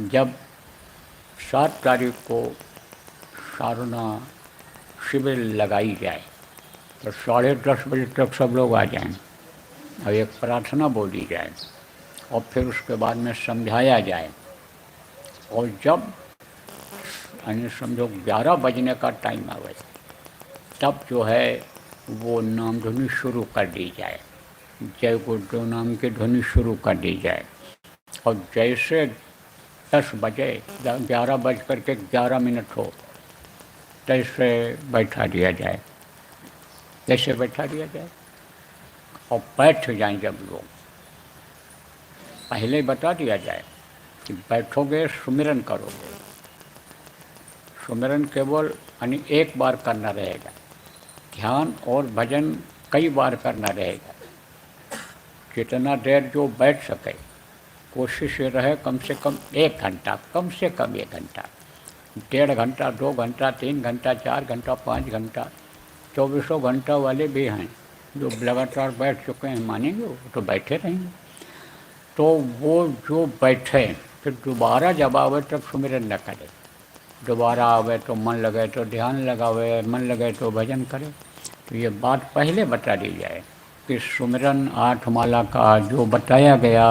जब 7 तारीख को सारना शिविर लगाई जाए तो 10:30 बजे तक सब लोग आ जाएं और एक प्रार्थना बोली जाए और फिर उसके बाद में समझाया जाए। और जब यानी समझो 11 बजने का टाइम आवे तब जो है वो नाम ध्वनि शुरू कर दी जाए, जय गुरुदेव नाम की ध्वनि शुरू कर दी जाए। और जैसे 10 बजे 11:11 हो तैसे बैठा दिया जाए, जैसे बैठा दिया जाए और बैठ जाएं। जब लोग पहले बता दिया जाए कि बैठोगे सुमिरन करोगे, सुमिरन केवल यानी एक बार करना रहेगा, ध्यान और भजन कई बार करना रहेगा। जितना देर जो बैठ सके कोशिश ये रहे कम से कम 1 घंटा, कम से कम 1 घंटा, 1.5 घंटा, 2 घंटा, 3 घंटा, 4 घंटा, 5 घंटा, 24 घंटा वाले भी हैं जो लगातार बैठ चुके हैं, मानेंगे वो तो बैठे रहेंगे। तो वो जो बैठे फिर दोबारा जब आवे तब सुमिरन न करे, दोबारा आवे तो मन लगे तो ध्यान लगावे, मन लगे तो भजन करे। तो ये बात पहले बता दी जाए कि सुमिरन 8 माला का जो बताया गया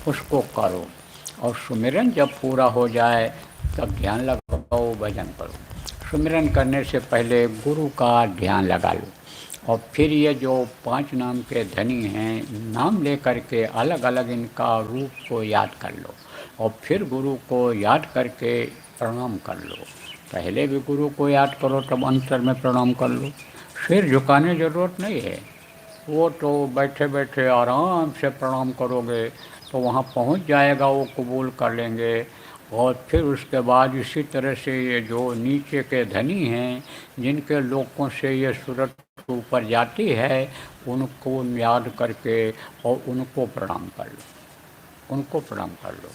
उसको करो, और सुमिरन जब पूरा हो जाए तब ध्यान लगाओ, भजन करो। सुमिरन करने से पहले गुरु का ध्यान लगा लो और फिर ये जो 5 नाम के धनी हैं नाम लेकर के अलग अलग इनका रूप को याद कर लो और फिर गुरु को याद करके प्रणाम कर लो। पहले भी गुरु को याद करो तब अंतर में प्रणाम कर लो, सिर झुकाने ज़रूरत नहीं है। वो तो बैठे बैठे आराम से प्रणाम करोगे तो वहाँ पहुँच जाएगा, वो कबूल कर लेंगे। और फिर उसके बाद इसी तरह से ये जो नीचे के धनी हैं जिनके लोगों से ये सूरत ऊपर जाती है उनको याद करके और उनको प्रणाम कर लो, उनको प्रणाम कर लो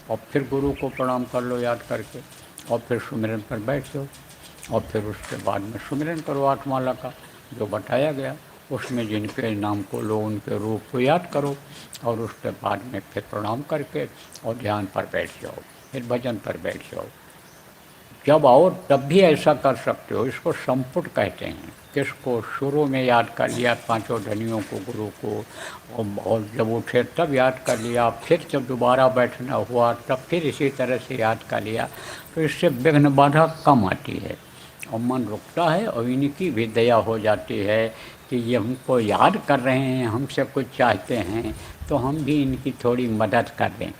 और फिर गुरु को प्रणाम कर लो याद करके और फिर सुमिरन पर बैठ जाओ। और फिर उसके बाद में सुमिरन करो 8 माला का जो बताया गया, उसमें जिनके नाम को लो उनके रूप को याद करो और उसके बाद में फिर प्रणाम करके और ध्यान पर बैठ जाओ, फिर भजन पर बैठ जाओ। जब आओ तब भी ऐसा कर सकते हो, इसको संपुट कहते हैं। किसको शुरू में याद कर लिया 5 धनियों को, गुरु को, और जब उठे तब याद कर लिया, फिर जब दोबारा बैठना हुआ तब फिर इसी तरह से याद कर लिया, तो इससे विघ्न बाधा कम आती है और मन रुकता है और इनकी भी दया हो जाती है कि ये हमको याद कर रहे हैं, हमसे कुछ चाहते हैं तो हम भी इनकी थोड़ी मदद कर दें।